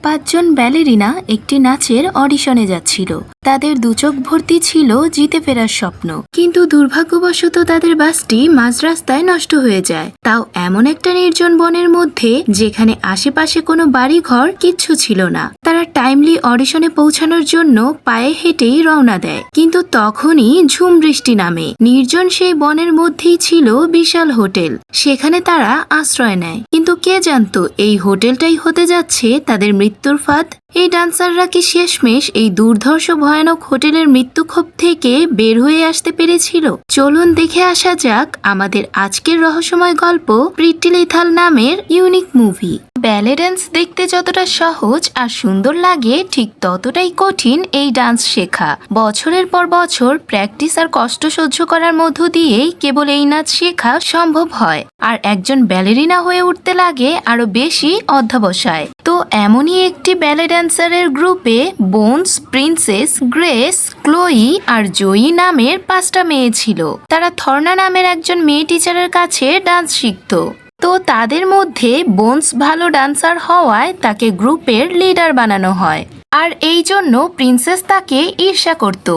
পাঁচজন ব্যালেরিনা একটি নাচের অডিশনে যাচ্ছিল। তাদের দুচোখ ভর্তি ছিল জিতে ফেরার স্বপ্ন, কিন্তু দুর্ভাগ্যবশত তাদের বাসটি মাঝ রাস্তায় নষ্ট হয়ে যায়, তাও এমন একটা নির্জন বনের মধ্যে যেখানে আশেপাশে কোনো বাড়ি ঘর কিচ্ছু ছিল না। তারা টাইমলি অডিশনে পৌঁছানোর জন্য পায়ে হেঁটেই রওনা দেয়, কিন্তু তখনই ঝুম বৃষ্টি নামে। নির্জন সেই বনের মধ্যেই ছিল বিশাল হোটেল, সেখানে তারা আশ্রয় নেয়। কিন্তু কে জানতো এই হোটেলটাই হতে যাচ্ছে তাদের মৃত্যুর ফাঁদ। এই ডান্সাররা কি শেষমেশ এই দুর্ধর্ষ ভয়ানক হোটেলের মৃত্যুক্ষোভ থেকে বের হয়ে আসতে পেরেছিল? চলুন দেখে আসা যাক আমাদের আজকের রহস্যময় গল্প প্রিটি লিথাল নামের ইউনিক মুভি। ব্যালে ডান্স দেখতে যতটা সহজ আর সুন্দর লাগে, ঠিক ততটাই কঠিন এই ডান্স শেখা। বছরের পর বছর প্র্যাকটিস আর কষ্ট সহ্য করার মধ্য দিয়েই কেবল এই নাচ শেখা সম্ভব হয়, আর একজন ব্যালেরিনা হয়ে উঠতে লাগে আরো বেশি অধ্যবসায়। তো এমনই একটি ব্যালে ড্যান্সারের গ্রুপে বোনস, প্রিন্সেস, গ্রেস, ক্লোয়ি আর জয়ী নামের 5টা মেয়ে ছিল। তারা থর্না নামের একজন মেয়ে টিচারের কাছে ডান্স শিখত। তো তাদের মধ্যে বোনস ভালো ডান্সার হওয়ায় তাকে গ্রুপের লিডার বানানো হয়, আর এই জন্য প্রিন্সেস তাকে ঈর্ষা করত।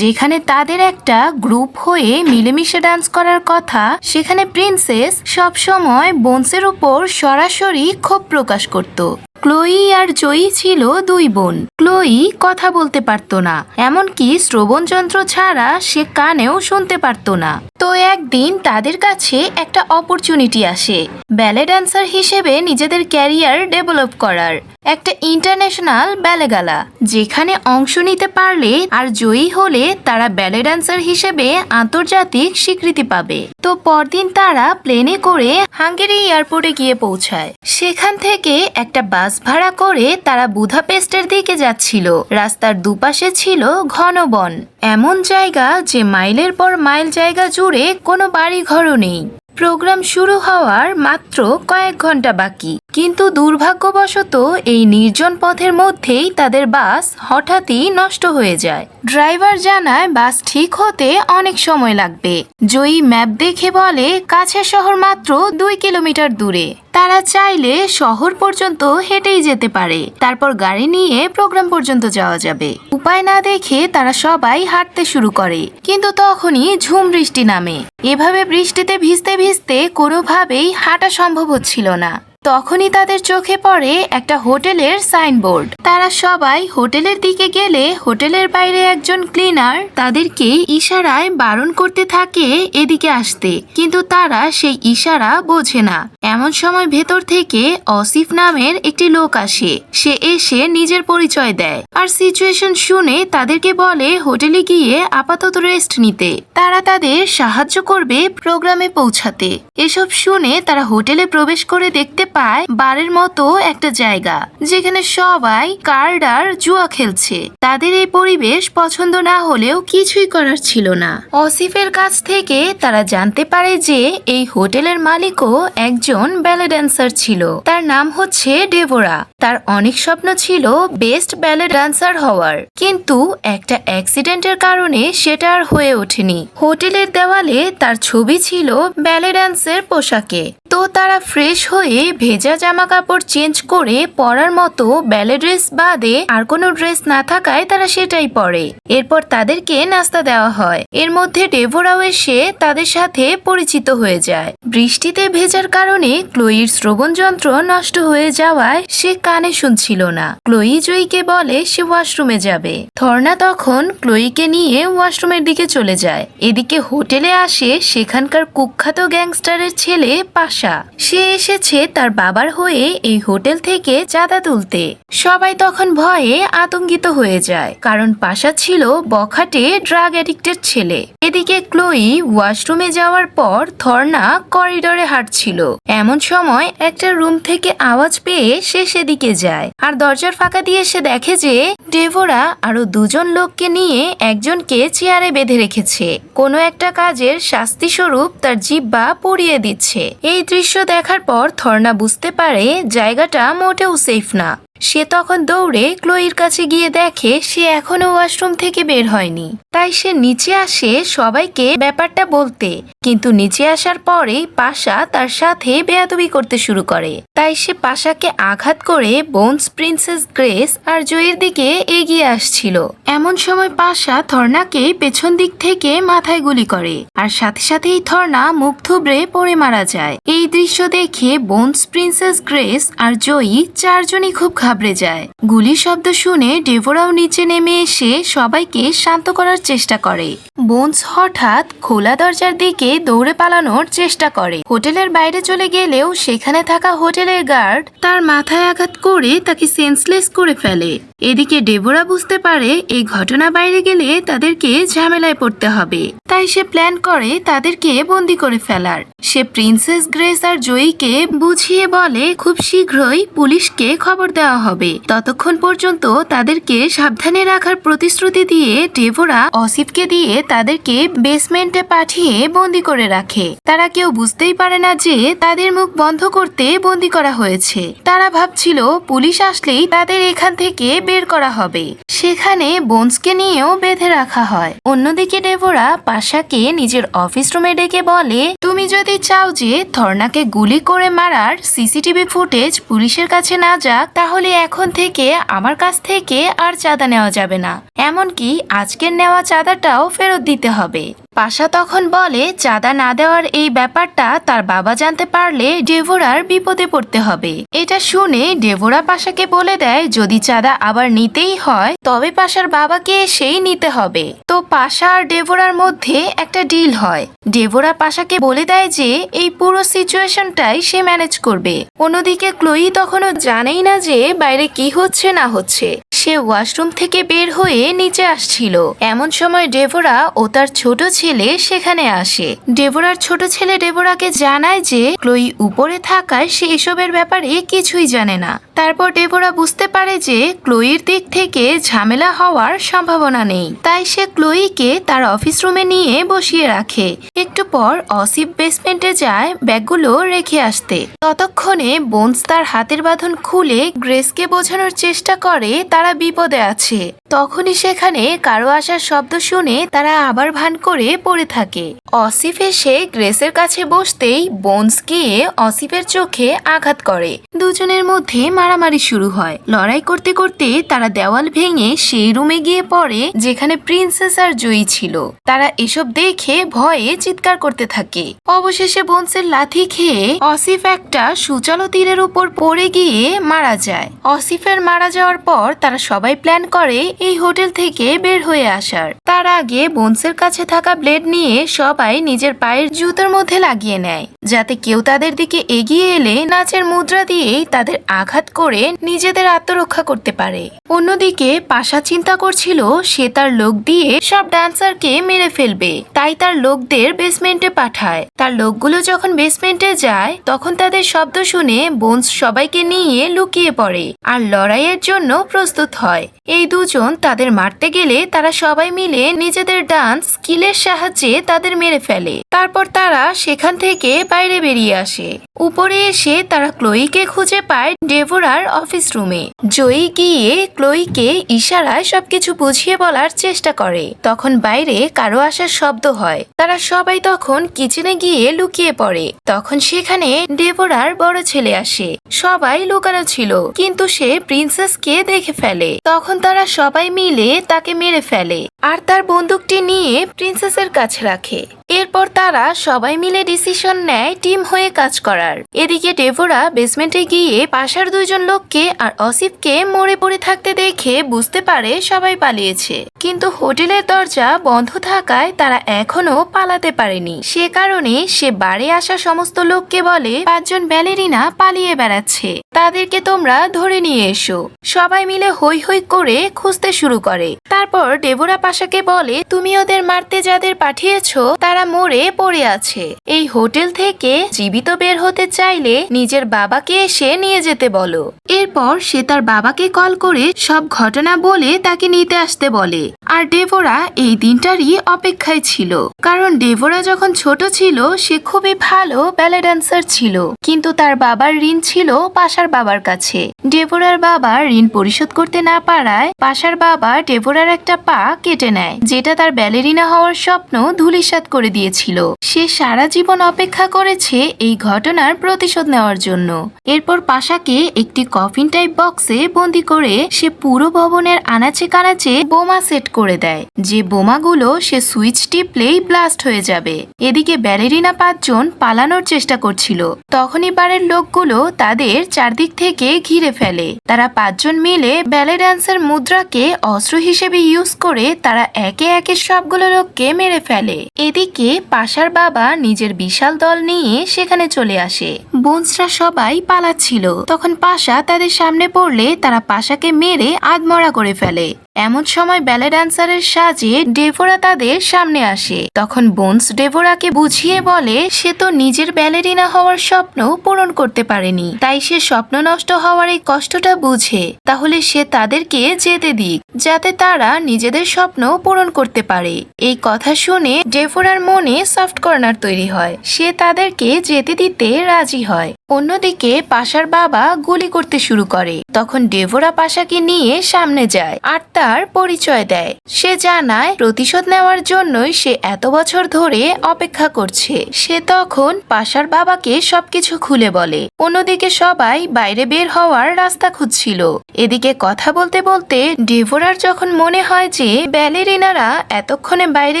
যেখানে তাদের একটা গ্রুপ হয়ে মিলেমিশে ডান্স করার কথা, সেখানে প্রিন্সেস সবসময় বোনসের উপর সরাসরি ক্ষোভ প্রকাশ করত। ক্লোয়ি আর জয়ী ছিল দুই বোন। ক্লোয়ি কথা বলতে পারতো না, এমনকি শ্রবণ যন্ত্র ছাড়া সে কানেও শুনতে পারতো না। তো একদিন তাদের কাছে একটা অপরচুনিটি আসে ব্যালে ড্যান্সার হিসেবে নিজেদের ক্যারিয়ার ডেভেলপ করার। একটা ইন্টারন্যাশনাল ব্যালে গালা, যেখানে অংশ নিতে পারলে আর জয়ী হলে তারা ব্যালে ড্যান্সার হিসেবে আন্তর্জাতিক স্বীকৃতি পাবে। তো পরদিন তারা প্লেনে করে হাঙ্গেরি এয়ারপোর্টে গিয়ে পৌঁছায়। সেখান থেকে একটা বাস ভাড়া করে তারা বুদাপেস্টের দিকে যাচ্ছিল। রাস্তার দুপাশে ছিল ঘন বন, এমন জায়গা যে মাইলের পর মাইল জায়গা জুড়ে কোনো বাড়ি ঘরও নেই। প্রোগ্রাম শুরু হওয়ার মাত্র কয়েক ঘন্টা বাকি, কিন্তু দুর্ভাগ্যবশত এই নির্জন পথের মধ্যেই তাদের বাস হঠাৎই নষ্ট হয়ে যায়। ড্রাইভার জানায় বাস ঠিক হতে অনেক সময় লাগবে। জয়ী ম্যাপ দেখে বলে কাছের শহর মাত্র 2 কিলোমিটার দূরে। তারা চাইলে শহর পর্যন্ত হেঁটেই যেতে পারে, তারপর গাড়ি নিয়ে প্রোগ্রাম পর্যন্ত যাওয়া যাবে। উপায় না দেখে তারা সবাই হাঁটতে শুরু করে, কিন্তু তখনই ঝুম বৃষ্টি নামে। এভাবে বৃষ্টিতে ভিজতে ভিজতে কোনোভাবেই হাঁটা সম্ভব হচ্ছিল না। তখনই তাদের চোখে পড়ে একটা হোটেলের সাইনবোর্ড। তারা সবাই হোটেলের দিকে গেলে হোটেলের বাইরে একজন ক্লিনার তাদেরকে ইশারায় বারণ করতে থাকে এদিকে আসতে, কিন্তু তারা সেই ইশারা বোঝে না। এমন সময় ভেতর থেকে অসিফ নামের একটি লোক আসে। সে এসে নিজের পরিচয় দেয় আর সিচুয়েশন শুনে তাদেরকে বলে হোটেলে গিয়ে আপাতত রেস্ট নিতে। তারা তাদের সাহায্য করবে প্রোগ্রামে পৌঁছাতে। এসব শুনে তারা হোটেলে প্রবেশ করে দেখতে পায় বারের মতো একটা জায়গা, যেখানে সবাই কার্ড আর জুয়া খেলছে। তাদের এই পরিবেশ পছন্দ না হলেও কিছুই করার ছিল না। অসিফের কাছ থেকে তারা জানতে পারে যে এই হোটেলের মালিকও একজন ব্যালে ড্যান্সার ছিল। তার নাম হচ্ছে ডেভোরা। তার অনেক স্বপ্ন ছিল বেস্ট ব্যালে ড্যান্সার হওয়ার, কিন্তু একটা অ্যাক্সিডেন্টের কারণে সেটা আর হয়ে ওঠেনি। হোটেলের দেওয়ালে তার ছবি ছিল ব্যালে ড্যান্সের পোশাকে। তো তারা ফ্রেশ হয়ে ভেজা জামা কাপড় চেঞ্জ করে পরার মতো ব্যালে ড্রেস বাদে আর কোনো ড্রেস না থাকায় তারা সেটাই পরে। এরপর তাদেরকে নাস্তা দেওয়া হয়। এর মধ্যে ডেভোরাও এসে তাদের সাথে পরিচিত হয়ে যায়। বৃষ্টিতে ভেজার কারণে ক্লোয়ির শ্রবণ যন্ত্র নষ্ট হয়ে যাওয়ায় সে কানে শুনছিল না। ক্লোয়ি জয়ীকে বলে সে ওয়াশরুমে যাবে। থর্না তখন ক্লোয়িকে নিয়ে ওয়াশরুমের দিকে চলে যায়। এদিকে হোটেলে আসে সেখানকার কুখ্যাত গ্যাংস্টারের ছেলে পাশা। সে এসেছে তার বাবার হয়ে এই হোটেল থেকে চাঁদা তুলতে। সবাই তখন ভয়ে আতঙ্কিত হয়ে যায়, কারণ পাশা ছিল বখাটে ড্রাগ অ্যাডিক্টের ছেলে। এদিকে ক্লোয়ি ওয়াশরুমে যাওয়ার পর থর্না করিডোরে হাঁটছিল। এমন সময় একটা রুম থেকে আওয়াজ পেয়ে সে সেদিকে যায়, আর দরজার ফাঁকা দিয়ে সে দেখে যে ডেভোরা আরো 2জন লোককে নিয়ে একজনকে চেয়ারে বেঁধে রেখেছে। কোনো একটা কাজের শাস্তি স্বরূপ তার জিহ্বা পুড়িয়ে দিচ্ছে। এই দৃশ্য দেখার পর থর্না বুঝতে পারে জায়গাটা মোটেও সেফ না। সে তখন দৌড়ে ক্লোইর কাছে গিয়ে দেখে সে এখনো ওয়াশরুম থেকে বের হয়নি। তাই সে নিচে আসে সবাইকে ব্যাপারটা বলতে, কিন্তু নিচে আসার পরেই পাশা তার সাথে বেয়াদবি করতে শুরু করে। তাই সে পাশাকে আঘাত করে বোনস, প্রিন্সেস গ্রেস আর জয়ের দিকে এগিয়ে আসছিল। এমন সময় পাশা থর্নাকে পেছন দিক থেকে মাথায় গুলি করে, আর সাথে সাথেই থর্না মুখ থুবড়ে পড়ে মারা যায়। এই দৃশ্য দেখে বোনস, প্রিন্সেস গ্রেস আর জয়ী চারজনই খুব ঘাবড়ে যায়। গুলির শব্দ শুনে ডেভোরাও নিচে নেমে এসে সবাইকে শান্ত করার চেষ্টা করে। বোনস হঠাৎ খোলা দরজার দিকে দৌড়ে পালানোর চেষ্টা করে। হোটেলের বাইরে চলে গেলেও সেখানে থাকা হোটেলের গার্ড তার মাথায় আঘাত করে তাকে সেন্সলেস করে ফেলে। এদিকে ডেভোরা বুঝতে পারে এই ঘটনা বাইরে গেলে তাদেরকে ঝামেলায় পড়তে হবে, তাই সে প্ল্যান করে তাদেরকে বন্দি করে ফেলার। সে প্রিন্সেস গ্রেস আর জয়ীকে বুঝিয়ে বলে খুব শীঘ্রই পুলিশকে খবর দেওয়া হবে, ততক্ষণ পর্যন্ত তাদেরকে সাবধানে রাখার প্রতিশ্রুতি দিয়ে ডেভোরা অসিফকে দিয়ে তাদেরকে বেসমেন্টে পাঠিয়ে বন্দি করে রাখে। তারা কেউ বুঝতেই পারে না যে তাদের মুখ বন্ধ করতে বন্দি করা হয়েছে। তারা ভাবছিল পুলিশ আসলেই তাদের এখান থেকে বের করা হবে। সেখানে বোনসকে নিয়েও বেঁধে রাখা হয়। অন্যদিকে ডেভোরা পাশাকে নিজের অফিস রুমে ডেকে বলে, তুমি যদি চাও যে থর্নাকে গুলি করে মারার সিসিটিভি ফুটেজ পুলিশের কাছে না যাক, তাহলে এখন থেকে আমার কাছ থেকে আর চাঁদা নেওয়া যাবে না, এমনকি আজকের নেওয়া চাঁদাটাও ফেরত দিতে হবে। পাশা তখন বলে চাঁদা না দেওয়ার এই ব্যাপারটা তার বাবা জানতে পারলে ডেভোরার বিপদে পড়তে হবে। এটা শুনে ডেভোরা পাশাকে বলে দেয় যদি চাঁদা আবার নিতেই হয় তবে পাশার বাবাকে এসেই নিতে হবে। তো পাশা আর ডেভোরার মধ্যে একটা ডিল হয়। ডেভোরা পাশাকে বলে দেয় যে এই পুরো সিচুয়েশনটাই সে ম্যানেজ করবে। অন্যদিকে ক্লোই তখনও জানেই না যে বাইরে কি হচ্ছে না হচ্ছে। সে ওয়াশরুম থেকে বের হয়ে নিচে আসছিল। এমন সময় ডেভোরা ও তার ছোট ছেলে সেখানে আসে। ডেভোরার ছোট ছেলে ডেভোরাকে জানায় যে ক্লোই উপরে থাকায় সে এসবের ব্যাপারে কিছুই জানে না। তারপর ডেভোরা বুঝতে পারে যে ক্লোইর দিক থেকে ঝামেলা হওয়ার সম্ভাবনা নেই, তাই সে ক্লোইকে তার অফিস রুমে নিয়ে বসিয়ে রাখে। একটু পর অসিফ বেসমেন্টে যায় ব্যাগগুলো রেখে আসতে। ততক্ষণে বোনস তার হাতের বাঁধন খুলে গ্রেসকে বোঝানোর চেষ্টা করে তারা বিপদে আছে। তখনই সেখানে কারো আসার শব্দ শুনে তারা আবার ভান করে পড়ে থাকে। অসিফ এসে গ্রেসের কাছে বসতেই বোনস গিয়ে অসিফের চোখে আঘাত করে। দুজনের মধ্যে মারামারি শুরু হয়। লড়াই করতে করতে তারা দেওয়াল ভেঙে সেই রুমে গিয়ে পড়ে যেখানে প্রিন্সেস আর জয়ী ছিল। তারা এসব দেখে ভয়ে চিৎকার করতে থাকে। অবশেষে বোনসের লাথি খেয়ে অসিফ একটা সুচালো তীরের উপর পড়ে গিয়ে মারা যায়। অসিফের মারা যাওয়ার পর তারা সবাই প্ল্যান করে এই হোটেল থেকে বের হয়ে আসার। তার আগে বোনসের কাছে থাকা ব্লেড নিয়ে সবাই নিজের পায়ের জুতোর মধ্যে লাগিয়ে নেয়, যাতে কেউ তাদের দিকে এগিয়ে এলে নাচের মুদ্রা দিয়েই তাদের আঘাত করে নিজেদের আত্মরক্ষা করতে পারে। অন্যদিকে পাশা চিন্তা করছিল সে তার লোক দিয়ে সব ডান্সারকে মেরে ফেলবে, তাই তার লোকদের বেসমেন্টে পাঠায়। তার লোকগুলো যখন বেসমেন্টে যায় তখন তাদের শব্দ শুনে বোনস সবাইকে নিয়ে লুকিয়ে পড়ে আর লড়াইয়ের জন্য প্রস্তুত হয়। এই দুজন তাদের মারতে গেলে তারা সবাই মিলে নিজেদের ডান্স স্কিলের সাহায্যে তাদের মেরে ফেলে। তারপর তারা সেখান থেকে বাইরে বেরিয়ে আসে। উপরে এসে তারা ক্লোইকে খুঁজে পায় ডেভোরার অফিস রুমে। জয়ী গিয়ে ক্লোইকে ইশারায় সবকিছু বুঝিয়ে বলার চেষ্টা করে। তখন বাইরে কারো আসার শব্দ হয়। তারা সবাই তখন কিচেনে গিয়ে লুকিয়ে পড়ে। তখন সেখানে ডেভোরার বড় ছেলে আসে। সবাই লুকানো ছিল, কিন্তু সে প্রিন্সেসকে দেখে ফেলে। তখন তারা সবাই মিলে তাকে মেরে ফেলে আর তার বন্দুকটি নিয়ে প্রিন্সেসের কাছে রাখে। এরপর তারা সবাই মিলে ডিসিশন নেয় টিম হয়ে কাজ করার। এদিকে ডেভোরা বেসমেন্টে গিয়ে পাশার দুইজন লোককে আর অসিফকে মরে পড়ে থাকতে দেখে বুঝতে পারে সবাই পালিয়েছে, কিন্তু হোটেলের দরজা বন্ধ থাকায় তারা এখনো পালাতে পারেনি। সে কারণে সে বাড়ি আসা সমস্ত লোককে বলে 5 জন ব্যালেরিনা পালিয়ে বেড়াচ্ছে, তাদেরকে তোমরা ধরে নিয়ে এসো। সবাই মিলে হই হই করে খুঁজতে শুরু করে। তারপর ডেভোরা পাশাকে বলে তুমি ওদের মারতে যাদের পাঠিয়েছো তারা মরে পড়ে আছে। এই হোটেল থেকে জীবিত বের হতে চাইলে নিজের বাবাকে এসে নিয়ে যেতে বলো। এরপর সে তার বাবাকে কল করে সব ঘটনা বলে তাকে নিতে আসতে বলে। আর ডেভোরা এই দিনটারই অপেক্ষায় ছিল, কারণ ডেভোরা যখন ছোট ছিল সে খুবই ভালো ব্যালে ড্যান্সার ছিল, কিন্তু তার বাবার ঋণ ছিল পাশার বাবার কাছে। ডেভোরার বাবা ঋণ পরিশোধ করতে না পারায় পাশার বাবা ডেভোরার একটা পা কেটে নেয়, যেটা তার ব্যালেরিনা হওয়ার স্বপ্ন ধূলিসাৎ করে দিয়েছিল। সে সারা জীবন অপেক্ষা করেছে এই ঘটনার প্রতিশোধ নেওয়ার জন্য। এরপর পাশাকে একটি কফিন টাইপ বক্সে বন্দি করে সে পুরো ভবনের আনাচে কানাচে বোমা সেট করে দেয়, যে বোমাগুলো সে সুইচ টিপলেই ব্লাস্ট হয়ে যাবে। এদিকে ব্যালেরিনা 5 জন পালানোর চেষ্টা করছিল, তখনই বারের লোকগুলো তাদের চারদিক থেকে ঘিরে ফেলে। তারা 5 জন মিলে ব্যালে ড্যান্সের মুদ্রাকে অস্ত্র হিসেবে ইউজ করে তারা একে একে সবগুলো লোককে মেরে ফেলে। এদিকে পাশার বাবা নিজের বিশাল দল নিয়ে সেখানে চলে আসে। বোনসরা সবাই পালাচ্ছিল, তখন পাশা তাদের সামনে পড়লে তারা পাশাকে মেরে আধমরা করে ফেলে। এমন সময় ব্যালে ড্যান্সারের সাজে ডেভোরা তাদের সামনে আসে। তখন বোনস ডেভোরাকে বুঝিয়ে বলে সে তো নিজের ব্যালেরিনা হওয়ার স্বপ্ন পূরণ করতে পারেনি, তাই সে স্বপ্ন নষ্ট হওয়ার এই কষ্টটা বুঝে। তাহলে সে তাদেরকে যেতে দিক, যাতে তারা নিজেদের স্বপ্ন পূরণ করতে পারে। এই কথা শুনে ডেভোরার মনে সফট কর্নার তৈরি হয়, সে তাদেরকে যেতে দিতে রাজি হয়। অন্যদিকে পাশার বাবা গুলি করতে শুরু করে। তখন ডেভোরা পাশাকে নিয়ে সামনে যায় আর তার পরিচয় দেয়। সে জানায় প্রতিশোধ নেওয়ার জন্যই সে এত বছর ধরে অপেক্ষা করছে। সে তখন পাশার বাবাকে সবকিছু খুলে বলে। অন্যদিকে সবাই বাইরে বের হওয়ার রাস্তা খুঁজছিল। এদিকে কথা বলতে বলতে ডেভোরার যখন মনে হয় যে ব্যালেরিনারা এতক্ষণে বাইরে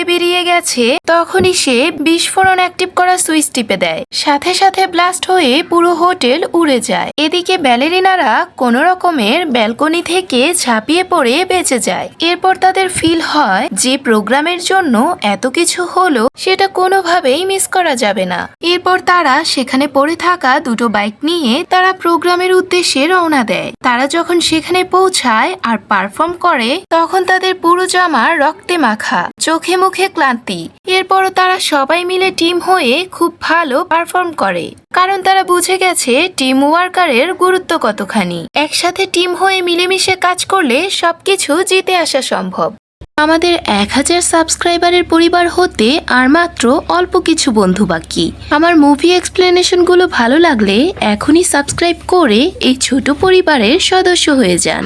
বেরিয়ে গেছে, তখনই সে বিস্ফোরণ অ্যাক্টিভ করা সুইচ টিপে দেয়। সাথে সাথে ব্লাস্ট হয়ে পুরো হোটেল উড়ে যায়। এদিকে ব্যালেরিনারা কোনো রকমের ব্যালকনি থেকে ঝাঁপিয়ে পড়ে বেঁচে যায়। এরপর তাদের ফিল হয় যে প্রোগ্রামের জন্য এত কিছু হলো সেটা কোনোভাবেই মিস করা যাবে না। এরপর তারা সেখানে পড়ে থাকা 2টো বাইক নিয়ে তারা প্রোগ্রামের উদ্দেশ্যে রওনা দেয়। তারা যখন সেখানে পৌঁছায় আর পারফর্ম করে, তখন তাদের পুরো জামা রক্তে মাখা, চোখে মুখে ক্লান্তি। এরপরও তারা সবাই মিলে টিম হয়ে খুব ভালো পারফর্ম করে, কারণ তারা বুঝে গেছে টিম ওয়ার্কারের গুরুত্ব কতখানি। একসাথে টিম হয়ে মিলেমিশে কাজ করলে সবকিছু জিতে আসা সম্ভব। আমাদের 1000 সাবস্ক্রাইবারের পরিবার হতে আর মাত্র অল্প কিছু বন্ধু বাকি। আমার মুভি এক্সপ্লেনেশনগুলো ভালো লাগলে এখনই সাবস্ক্রাইব করে এই ছোট পরিবারের সদস্য হয়ে যান।